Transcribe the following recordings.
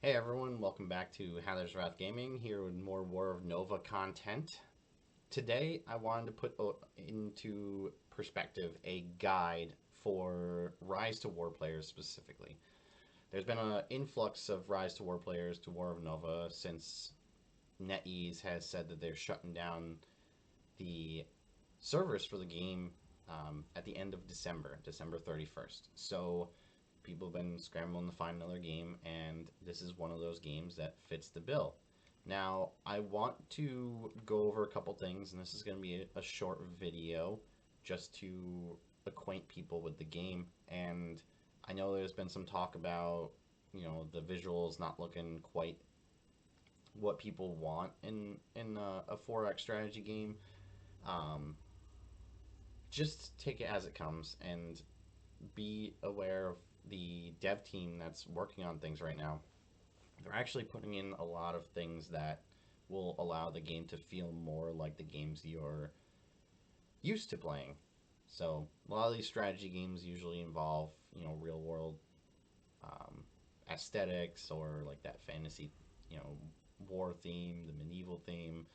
Hey everyone, welcome back to Hather's Wrath Gaming, here with more War of Nova content. Today I wanted to put into perspective a guide for Rise to War players specifically. There's been an influx of Rise to War players to War of Nova since NetEase has said that they're shutting down the servers for the game at the end of December, December 31st. So people have been scrambling to find another game, and this is one of those games that fits the bill. Now, I want to go over a couple things, and this is going to be a short video just to acquaint people with the game. And I know there's been some talk about, the visuals not looking quite what people want in a 4X strategy game. Um, just take it as it comes and be aware of the dev team that's working on things right now. They're actually putting in a lot of things that will allow the game to feel more like the games you're used to playing. So a lot of these strategy games usually involve, real world um, aesthetics or like that fantasy, you know, war theme, the medieval theme.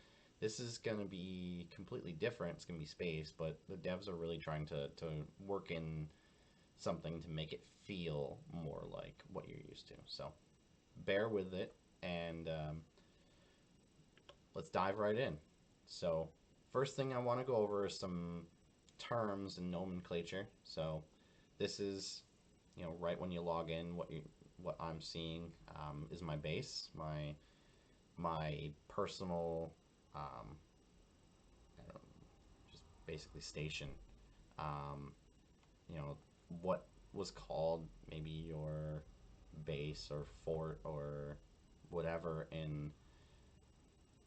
This is going to be completely different. It's going to be space, but the devs are really trying to work in something to make it feel more like what you're used to. So bear with it, and let's dive right in. So first thing I want to go over is some terms and nomenclature. So this is, right when you log in, what I'm seeing is my base, my personal, um, I don't know, just basically station. Um, you know, what was called maybe your base or fort or whatever in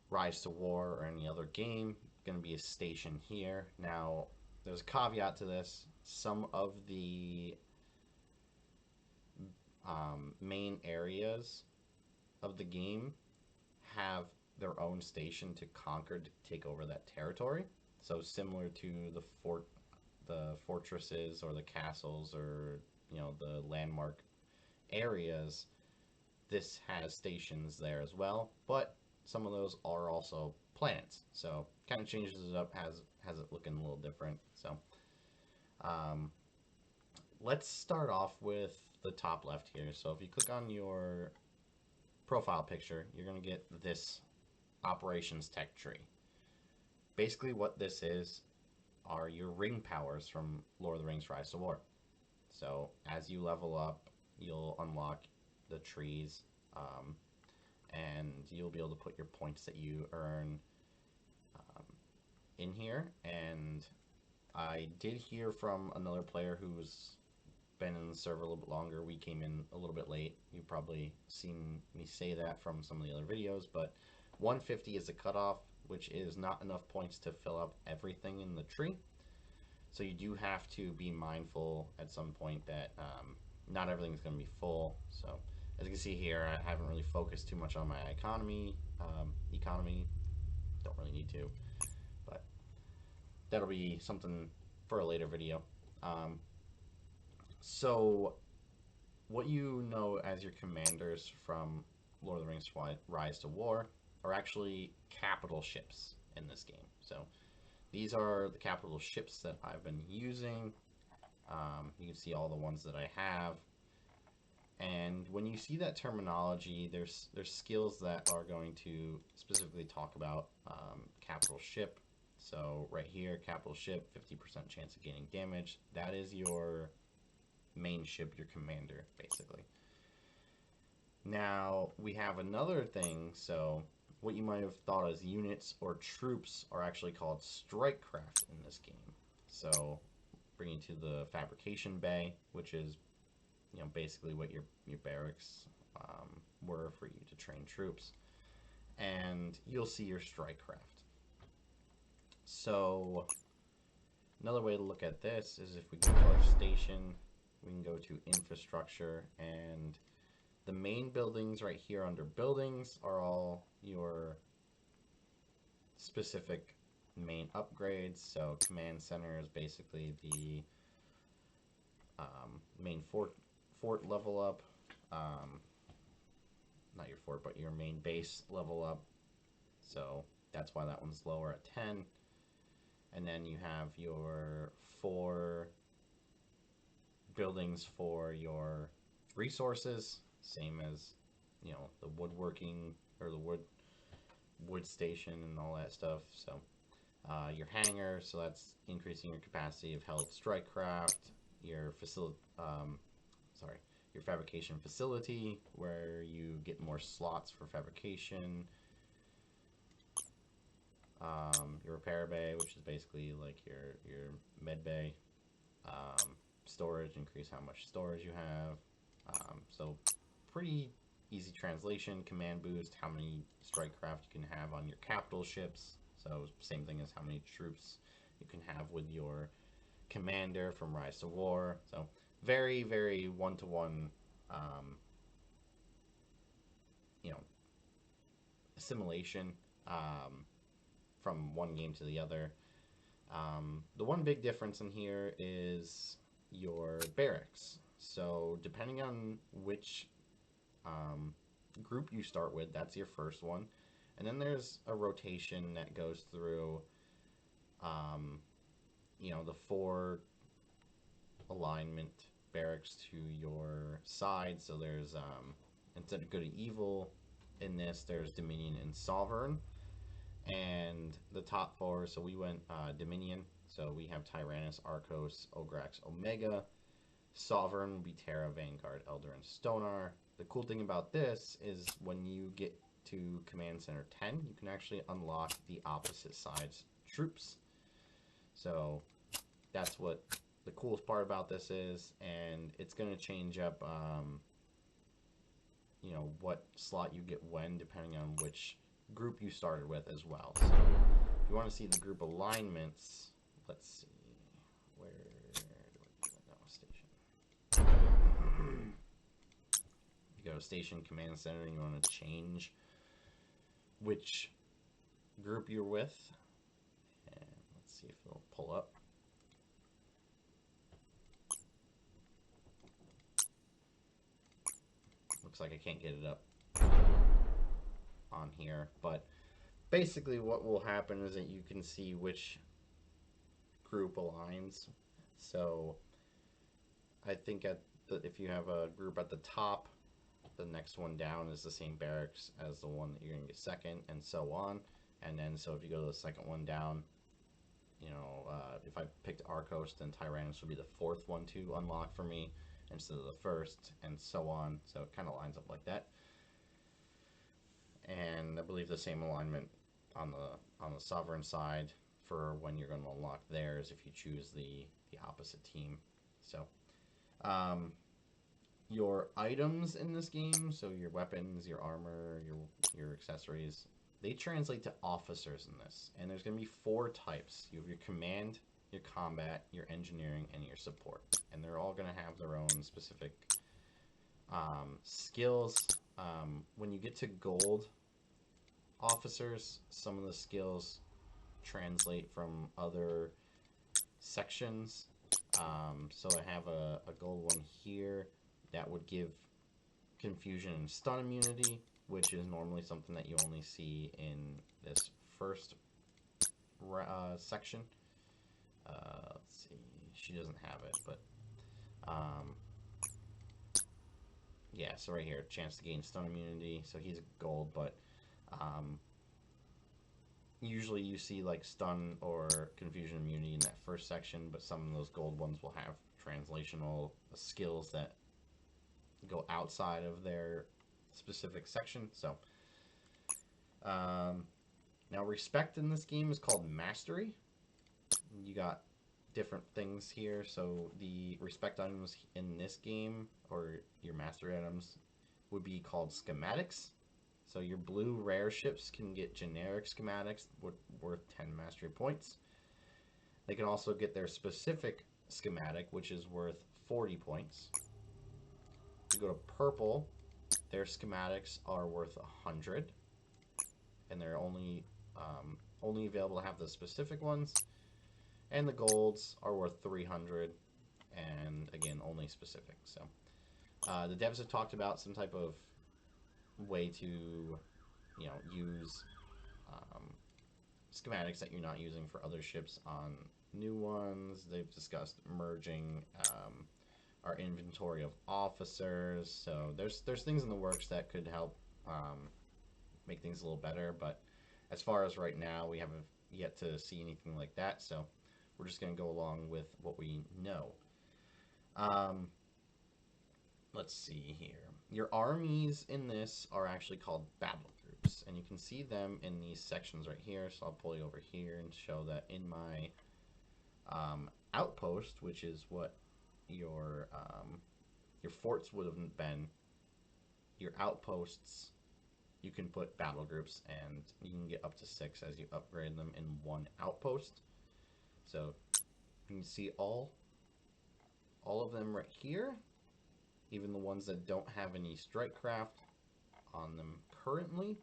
Rise to War or any other game, going to be a station here. Now, there's a caveat to this. Some of the main areas of the game have their own station to conquer to take over that territory. So similar to the fortresses or the castles or the landmark areas, this has stations there as well, but some of those are also planets. So kind of changes it up, has it looking a little different. So um, let's start off with the top left here. So if you click on your profile picture, you're going to get this operations tech tree. Basically what this is are your ring powers from Lord of the Rings Rise to War. So as you level up, you'll unlock the trees, um, and you'll be able to put your points that you earn um, in here. And I did hear from another player who's been in the server a little bit longer. We came in a little bit late. You've probably seen me say that from some of the other videos, but 150 is the cutoff, which is not enough points to fill up everything in the tree. So you do have to be mindful at some point that not everything's going to be full. So as you can see here, I haven't really focused too much on my economy. Don't really need to, but that'll be something for a later video. Um, so what you know as your commanders from Lord of the Rings Rise to War are actually capital ships in this game. So these are the capital ships that I've been using. You can see all the ones that I have. And when you see that terminology, there's skills that are going to specifically talk about capital ship. So right here, capital ship, 50% chance of gaining damage. That is your main ship, your commander, basically. Now, we have another thing. So what you might have thought as units or troops are actually called strike craft in this game. So bringing to the fabrication bay, which is basically what your barracks were for you to train troops, and you'll see your strike craft. So another way to look at this is if we go to our station, we can go to infrastructure, and the main buildings right here under buildings are all your specific main upgrades. So command center is basically the main fort level up. not your fort, but your main base level up. So that's why that one's lower at 10. And then you have your 4 buildings for your resources, same as, you know, the woodworking or the wood station and all that stuff. So your hangar, so that's increasing your capacity of held strikecraft. Your sorry, your fabrication facility, where you get more slots for fabrication. Your repair bay, which is basically like your med bay. Storage, increase how much storage you have. So pretty easy translation. Command boost, how many strike craft you can have on your capital ships. So same thing as how many troops you can have with your commander from Rise to War. So very, very one-to-one, you know, assimilation from one game to the other. The one big difference in here is your barracks. So depending on which group you start with, that's your first one. And then there's a rotation that goes through, you know, the 4 alignment barracks to your side. So there's, instead of good and evil in this, there's Dominion and Sovereign. And the top 4, so we went Dominion. So we have Tyrannus, Arcos, Ograx, Omega. Sovereign would be Terra, Vanguard, Elder, and Stonar. The cool thing about this is when you get to Command Center 10, you can actually unlock the opposite side's troops. So that's what the coolest part about this is, and it's going to change up, you know, what slot you get when, depending on which group you started with as well. So if you want to see the group alignments, let's see, where do I do that now? Station. You go to Station Command Center and you want to change which group you're with. And let's see if it'll pull up. Looks like I can't get it up on here, but basically what will happen is that you can see which group aligns. So I think if you have a group at the top, the next one down is the same barracks as the one that you're going to get second, and so on. And then so if you go to the second one down, you know, if I picked Arcos, then Tyrannus would be the 4th one to unlock for me instead of the 1st, and so on. So it kind of lines up like that. And I believe the same alignment on the Sovereign side for when you're going to unlock theirs if you choose the opposite team. So your items in this game, so your weapons, your armor, your accessories, they translate to officers in this. And there's going to be 4 types. You have your command, your combat, your engineering, and your support. And they're all going to have their own specific skills. When you get to gold officers, some of the skills translate from other sections. So I have a gold one here that would give confusion and stun immunity, which is normally something that you only see in this first section. Let's see, she doesn't have it, but yeah, so right here, chance to gain stun immunity. So he's gold, but usually you see like stun or confusion immunity in that first section, but some of those gold ones will have translational skills that go outside of their specific section. So now respect in this game is called mastery. You got different things here. So the respect items in this game, or your mastery items, would be called schematics. So your blue rare ships can get generic schematics worth 10 mastery points. They can also get their specific schematic, which is worth 40 points. You go to purple, their schematics are worth 100, and they're only available to have the specific ones. And the golds are worth 300, and again, only specific. So the devs have talked about some type of way to, use um, schematics that you're not using for other ships on new ones. They've discussed merging our inventory of officers. So there's things in the works that could help make things a little better. But as far as right now, we haven't yet to see anything like that. So we're just going to go along with what we know. Um, let's see here. Your armies in this are actually called battle groups, and you can see them in these sections right here. So I'll pull you over here and show that in my outpost, which is what your forts would have been. Your outposts, you can put battle groups, and you can get up to 6 as you upgrade them in one outpost. So you can see all of them right here, even the ones that don't have any strike craft on them currently.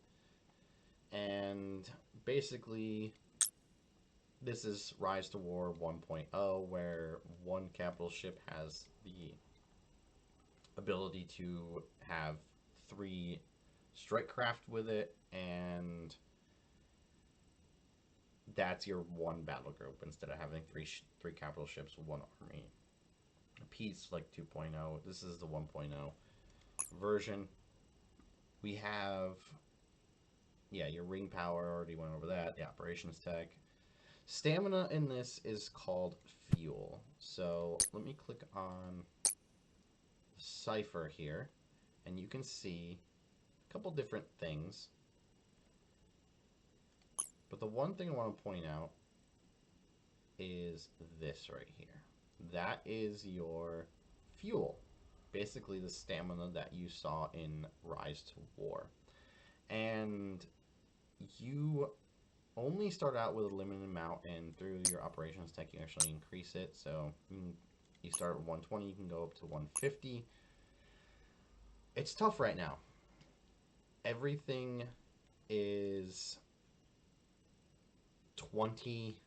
And basically, this is Rise to War 1.0, where one capital ship has the ability to have 3 strike craft with it, and that's your one battle group instead of having three capital ships with one army. A piece like 2.0. This is the 1.0 version. We have, your ring power, already went over that. The operations tech. Stamina in this is called fuel. So let me click on Cipher here, and you can see a couple different things. But the one thing I want to point out is this right here. That is your fuel. Basically the stamina that you saw in Rise to War. And you only start out with a limited amount, and through your operations tech you actually increase it. So you start at 120, you can go up to 150. It's tough right now. Everything is 20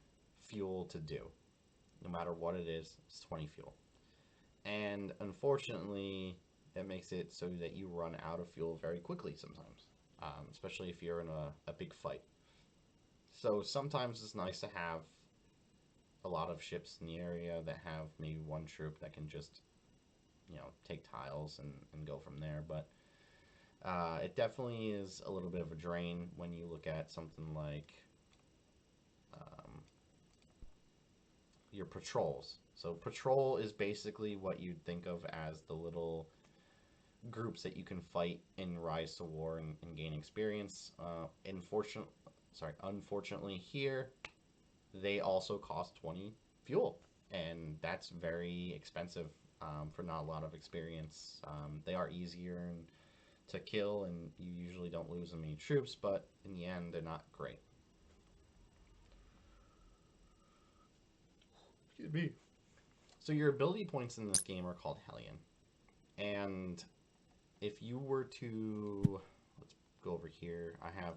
fuel to do. No matter what it is, it's 20 fuel. And unfortunately, it makes it so that you run out of fuel very quickly sometimes, especially if you're in a big fight. So sometimes it's nice to have a lot of ships in the area that have maybe one troop that can just, take tiles and go from there. But it definitely is a little bit of a drain when you look at something like your patrols. So patrol is basically what you'd think of as the little groups that you can fight in Rise to War and gain experience. Unfortunately here, they also cost 20 fuel, and that's very expensive for not a lot of experience. They are easier to kill, and you usually don't lose many troops, but in the end, they're not great. Excuse me. So your ability points in this game are called Hellion, and if you were to, let's go over here. I have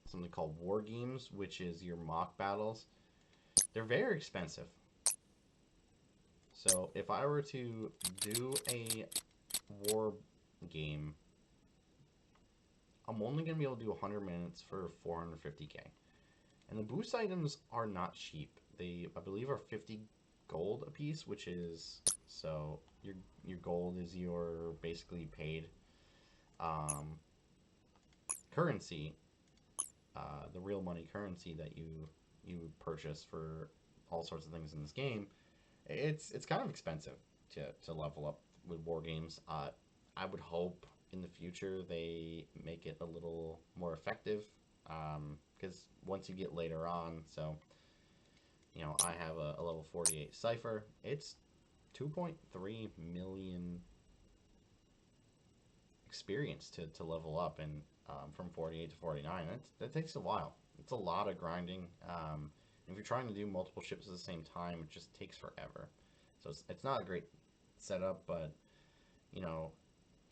something called War Games, which is your mock battles. They're very expensive. So if I were to do a war game, I'm only going to be able to do 100 minutes for 450k. And the boost items are not cheap. They, I believe, are 50 gold a piece, which is, so your gold is your basically paid currency, the real money currency that you purchase for all sorts of things in this game. It's kind of expensive to level up with war games. I would hope in the future they make it a little more effective, because once you get later on, so I have a level 48 Cipher. It's 2.3 million experience to level up, and from 48 to 49, that takes a while. It's a lot of grinding. If you're trying to do multiple ships at the same time, it just takes forever. So it's not a great setup, but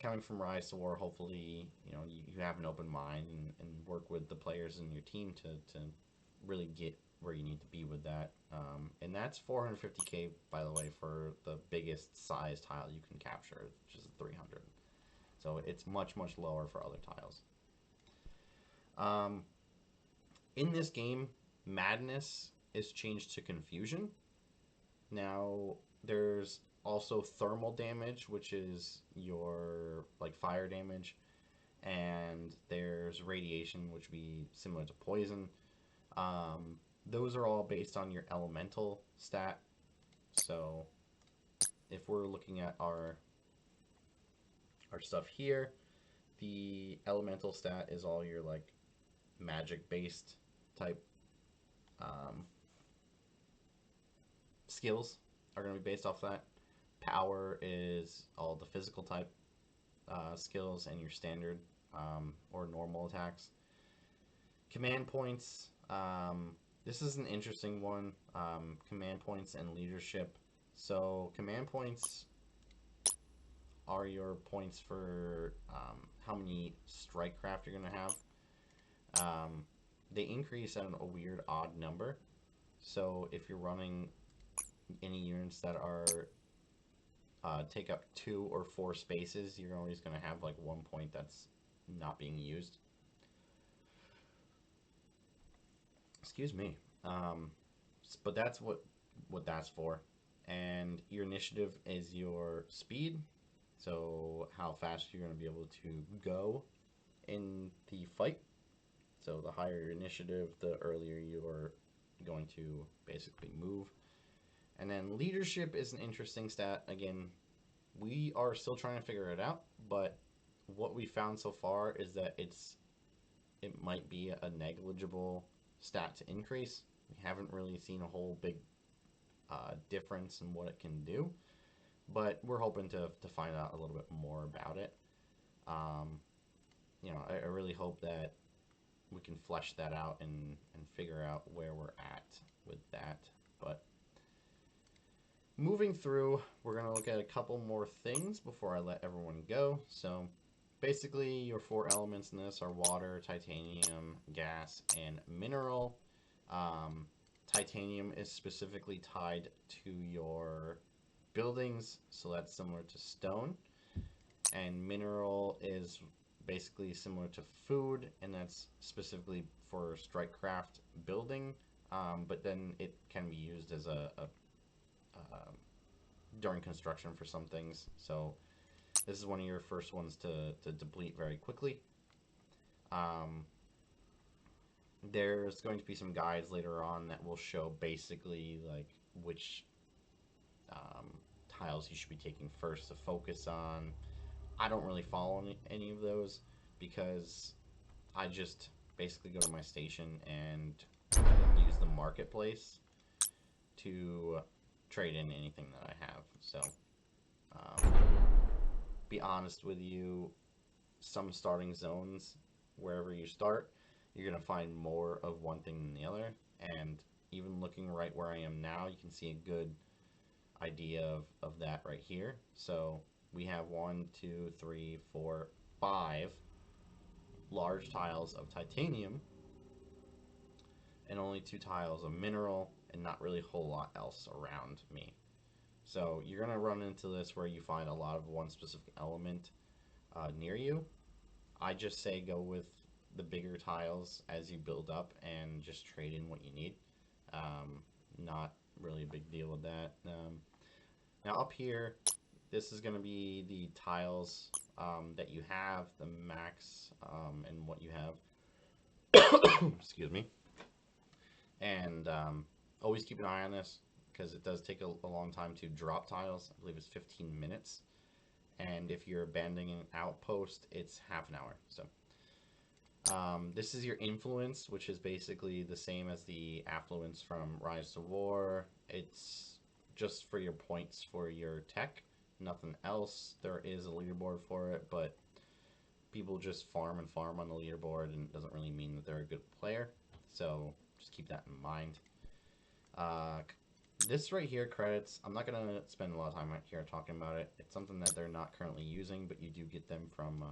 coming from Rise to War, hopefully you have an open mind and work with the players in your team to really get where you need to be with that. And that's 450k, by the way, for the biggest size tile you can capture, which is 300. So it's much, much lower for other tiles. Um, in this game, Madness is changed to Confusion. Now, there's also thermal damage, which is your like fire damage, and there's radiation, which would be similar to poison. Um, those are all based on your elemental stat. So if we're looking at our stuff here, the elemental stat is all your like magic based type um, skills are going to be based off that. Power is all the physical type skills and your standard or normal attacks. Command points. This is an interesting one. Command points and leadership. So command points are your points for how many strike craft you're going to have. They increase at a weird odd number. So if you're running any units that are take up 2 or 4 spaces, you're always going to have like 1 point that's not being used. Excuse me. But that's what that's for. And your initiative is your speed. So how fast you're going to be able to go in the fight. So the higher your initiative, the earlier you're going to basically move. And then leadership is an interesting stat. Again, we are still trying to figure it out, but what we found so far is that it might be a negligible stat to increase. We haven't really seen a whole big difference in what it can do, but we're hoping to find out a little bit more about it. You know, I really hope that we can flesh that out and figure out where we're at with that. But moving through, we're going to look at a couple more things before I let everyone go. So basically, your 4 elements in this are water, titanium, gas, and mineral. Titanium is specifically tied to your buildings, so that's similar to stone. And mineral is basically similar to food, and that's specifically for strikecraft building. But then it can be used as a during construction for some things. So this is one of your first ones to deplete very quickly. There's going to be some guides later on that will show basically like which tiles you should be taking first to focus on. I don't really follow any of those because I just basically go to my station and use the marketplace to trade in anything that I have. So, be honest with you, some starting zones, wherever you start, you're going to find more of one thing than the other. And even looking right where I am now, you can see a good idea of that right here. So we have 1, 2, 3, 4, 5 large tiles of titanium and only 2 tiles of mineral and not really a whole lot else around me. So you're going to run into this where you find a lot of one specific element near you. I just say go with the bigger tiles as you build up and just trade in what you need. Not really a big deal with that. Now up here, this is going to be the tiles that you have, the max and what you have. Excuse me. And always keep an eye on this because it does take a long time to drop tiles. I believe it's 15 minutes. And if you're abandoning an outpost, it's half an hour. So this is your influence, which is basically the same as the affluence from Rise to War. It's just for your points for your tech, nothing else. There is a leaderboard for it, but people just farm and farm on the leaderboard, and it doesn't really mean that they're a good player. So just keep that in mind. This right here, credits, I'm not going to spend a lot of time right here talking about it. It's something that they're not currently using, but you do get them from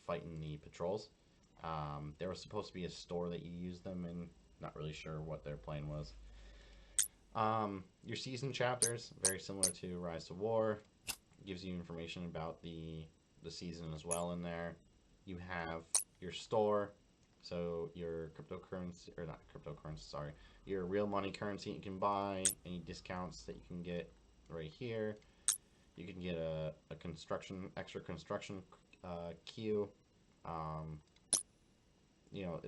fighting the patrols. There was supposed to be a store that you use them in. Not really sure what their plan was. Your season chapters, very similar to Rise to War. gives you information about the season as well in there. You have your store, so your cryptocurrency, or not cryptocurrency, sorry, your real money currency you can buy, any discounts that you can get right here. You can get a extra construction queue. Um, you know,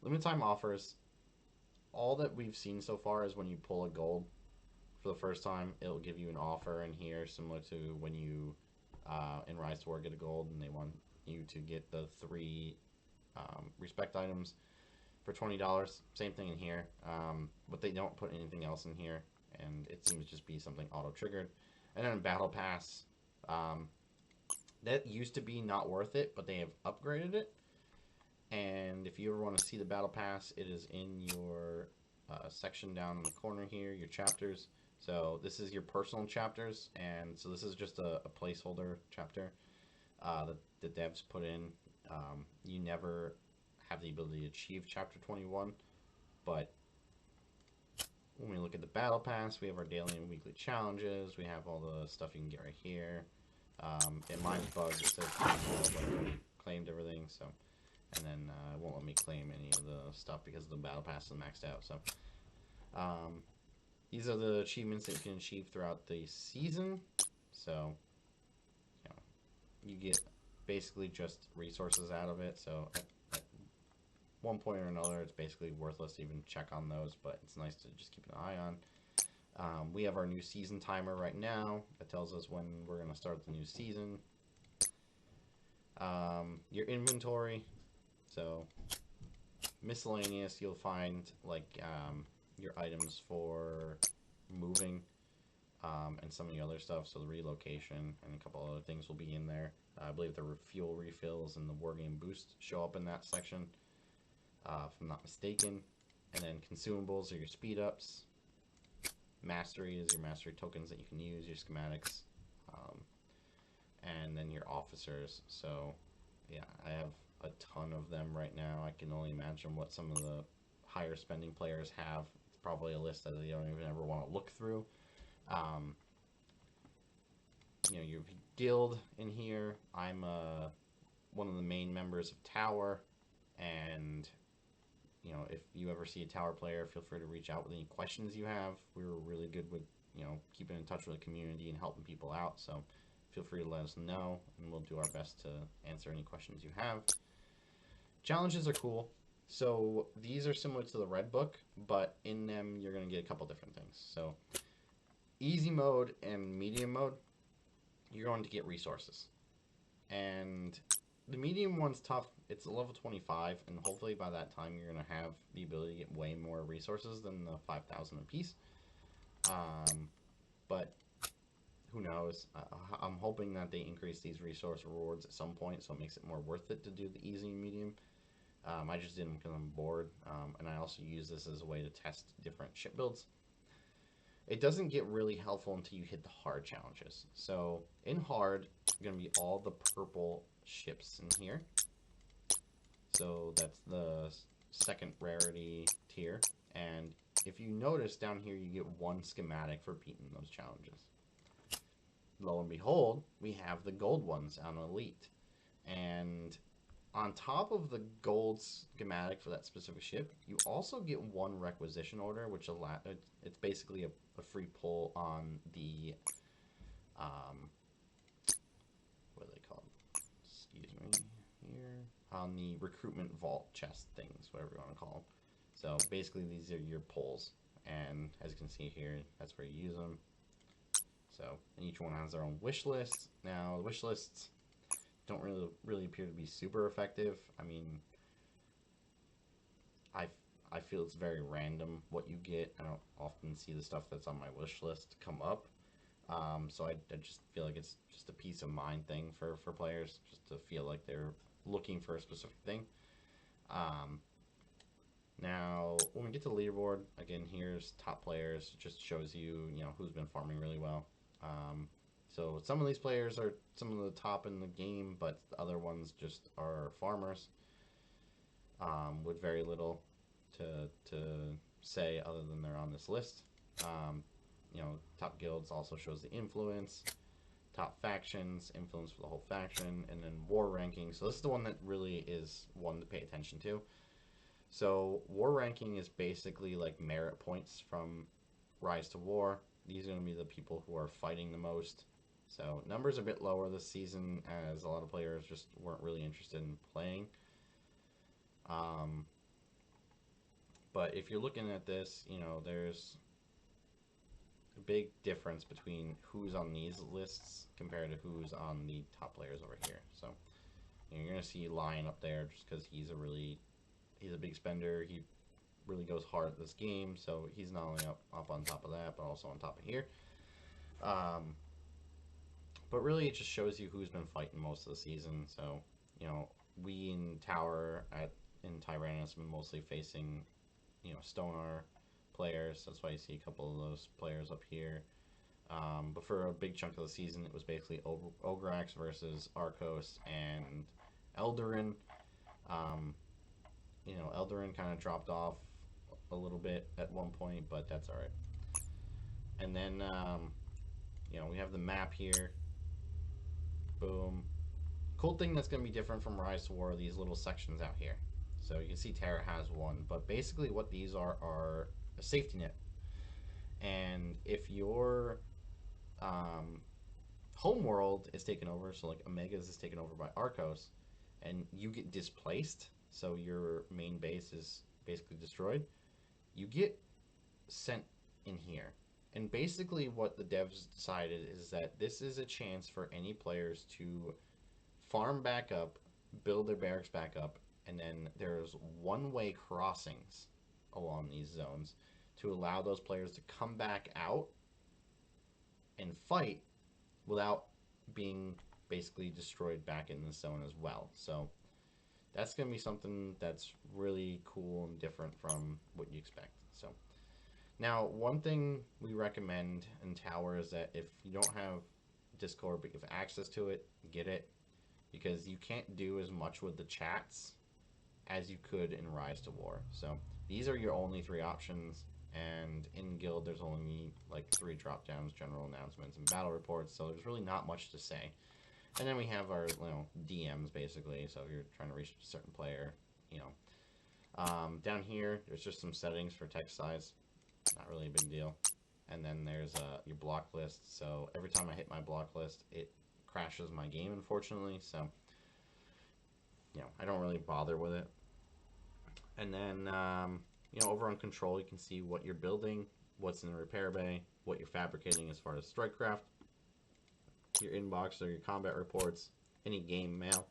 limited time offers. All that we've seen so far is when you pull a gold for the first time, it'll give you an offer in here, similar to when you in Rise to War get a gold, and they want you to get the 3 respect items for $20. Same thing in here, but they don't put anything else in here, and it seems to just be something auto triggered. And then Battle Pass, that used to be not worth it, but they have upgraded it. And if you ever want to see the Battle Pass, it is in your section down in the corner here, your chapters. So this is your personal chapters, and so this is just a placeholder chapter that the devs put in. You never have the ability to achieve chapter 21, but when we look at the Battle Pass, we have our daily and weekly challenges. We have all the stuff you can get right here. It mine's bugged. It says claimed everything, so. And then it won't let me claim any of the stuff because the Battle Pass is maxed out. So these are the achievements that you can achieve throughout the season. So you get basically just resources out of it. So at one point or another, it's basically worthless to even check on those, but it's nice to just keep an eye on. We have our new season timer right now that tells us when we're going to start the new season. Your inventory. So miscellaneous, you'll find like your items for moving and some of the other stuff. So the relocation and a couple other things will be in there. I believe the fuel refills and the war game boost show up in that section, if I'm not mistaken. And then consumables are your speed ups. Mastery is your mastery tokens that you can use, your schematics, and then your officers. So yeah, I have a ton of them right now. I can only imagine what some of the higher spending players have. It's probably a list that they don't even ever want to look through. Your guild in here. I'm one of the main members of Tower, and if you ever see a Tower player, feel free to reach out with any questions you have. We're really good with keeping in touch with the community and helping people out, so feel free to let us know, and we'll do our best to answer any questions you have. Challenges are cool. So these are similar to the Red Book, but in them you're going to get a couple different things. So easy mode and medium mode, you're going to get resources. And the medium one's tough. It's a level 25, and hopefully by that time you're going to have the ability to get way more resources than the 5,000 apiece. But who knows? I'm hoping that they increase these resource rewards at some point, so it makes it more worth it to do the easy and medium. I just did them because I'm bored, and I also use this as a way to test different ship builds. It doesn't get really helpful until you hit the hard challenges. So in hard, going to be all the purple ships in here. So that's the second rarity tier, and if you notice down here, you get 1 schematic for beating those challenges. Lo and behold, we have the gold ones on Elite. And on top of the gold schematic for that specific ship, you also get 1 requisition order, which it's basically a free pull on the, what are they called? Excuse me, here. On the recruitment vault chest things, whatever you want to call them. So basically these are your pulls. And as you can see here, that's where you use them. So, and each one has their own wish list. Now, the wish lists don't really appear to be super effective. I mean, I feel it's very random what you get. I don't often see the stuff that's on my wish list come up. So I just feel like it's just a peace of mind thing for players, just to feel like they're looking for a specific thing. Now, when we get to the leaderboard, again, here's top players. It just shows you, who's been farming really well. So some of these players are some of the top in the game, but the other ones just are farmers with very little to say other than they're on this list. Top guilds also shows the influence. top factions, influence for the whole faction, and then war ranking. So this is the one that really is one to pay attention to. So war ranking is basically like merit points from Rise to War. These are going to be the people who are fighting the most. So numbers are a bit lower this season as a lot of players just weren't really interested in playing. But if you're looking at this, you know, there's a big difference between who's on these lists compared to who's on the top players over here. So you know, you're going to see Lion up there just because he's a big spender. He really goes hard at this game, so he's not only up on top of that, but also on top of here. But really, it just shows you who's been fighting most of the season. So, you know, we in Tower in Tyrannus have been mostly facing, you know, Stonar players. That's why you see a couple of those players up here. But for a big chunk of the season, it was basically Ograx versus Arcos and Eldarin. You know, Eldarin kind of dropped off a little bit at one point, but that's all right. And then, you know, we have the map here. Boom. Cool thing that's going to be different from Rise to War are these little sections out here. So you can see Terra has one, but basically what these are a safety net. And if your home world is taken over, so like Omegas is taken over by Arcos, and you get displaced, so your main base is basically destroyed, you get sent in here. And basically what the devs decided is that this is a chance for any players to farm back up, build their barracks back up, and then there's one-way crossings along these zones to allow those players to come back out and fight without being basically destroyed back in the zone as well. So that's going to be something that's really cool and different from what you expect. So now, one thing we recommend in Tower is that if you don't have Discord but you have access to it, get it, because you can't do as much with the chats as you could in Rise to War. So these are your only 3 options, and in Guild there's only like 3 drop downs: general announcements and battle reports, so there's really not much to say. And then we have our, you know, DMs basically, so if you're trying to reach a certain player, you know. Down here there's just some settings for text size. Not really a big deal. And then there's your block list. So every time I hit my block list, it crashes my game, unfortunately. So, you know, I don't really bother with it. And then, you know, over on control, you can see what you're building, what's in the repair bay, what you're fabricating as far as strikecraft, your inbox or your combat reports, any game mail,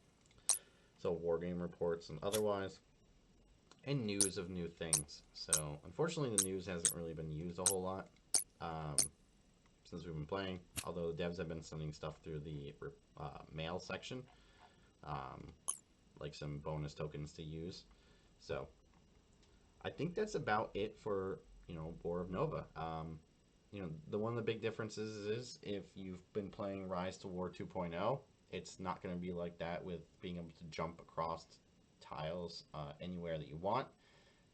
so war game reports and otherwise, and news of new things. So unfortunately the news hasn't really been used a whole lot since we've been playing, although the devs have been sending stuff through the mail section, like some bonus tokens to use. So I think that's about it for, you know, War of Nova. You know, one of the big differences is if you've been playing Rise to War 2.0, it's not going to be like that with being able to jump across tiles anywhere that you want.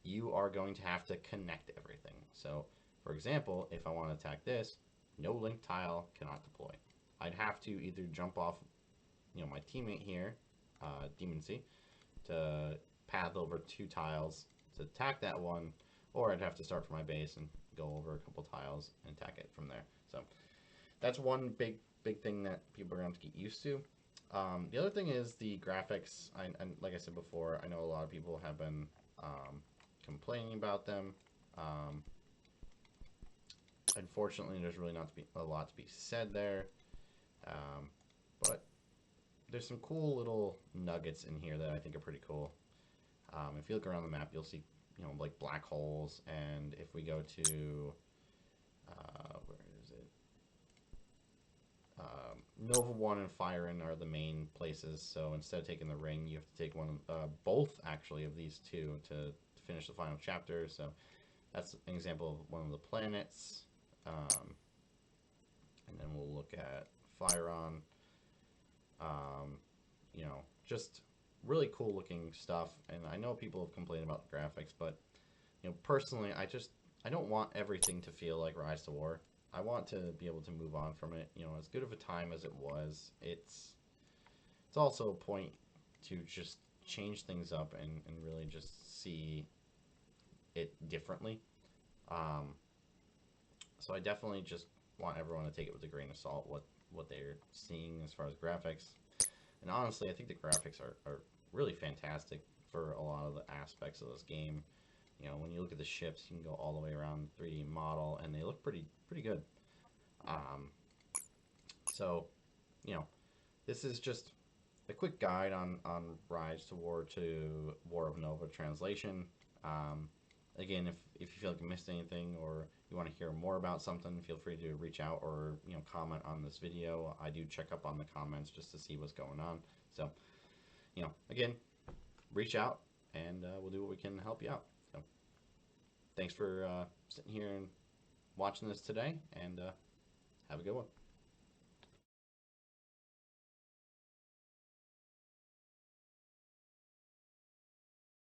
You are going to have to connect everything. So, for example, if I want to attack this, no link tile cannot deploy. I'd have to either jump off, you know, my teammate here, Demon Sea, to path over 2 tiles to attack that one, or I'd have to start from my base and go over a couple tiles and attack it from there. So that's one big thing that people are going to have to get used to. The other thing is the graphics. And like I said before, I know a lot of people have been complaining about them. Unfortunately, there's really not a lot to be said there. But there's some cool little nuggets in here that I think are pretty cool. If you look around the map, you'll see, you know, like black holes. And if we go to where is it? Nova 1 and Fire In are the main places. So instead of taking the ring, you have to take both actually of these 2 to finish the final chapter. So that's an example of one of the planets. And then we'll look at Fire On. You know, just really cool looking stuff. And I know people have complained about the graphics, but, you know, personally, I don't want everything to feel like Rise to War. I want to be able to move on from it. You know, as good of a time as it was, it's also a point to just change things up and really just see it differently. Um, so I definitely just want everyone to take it with a grain of salt what they're seeing as far as graphics. And honestly, I think the graphics are really fantastic for a lot of the aspects of this game. You know, when you look at the ships, you can go all the way around 3D model, and they look pretty good. Um, so, you know, this is just a quick guide on Rise to War of Nova translation. Um, Again, if you feel like you missed anything or you want to hear more about something, feel free to reach out or comment on this video. I do check up on the comments just to see what's going on. So, again, reach out and we'll do what we can to help you out. So, thanks for sitting here and watching this today, and have a good one.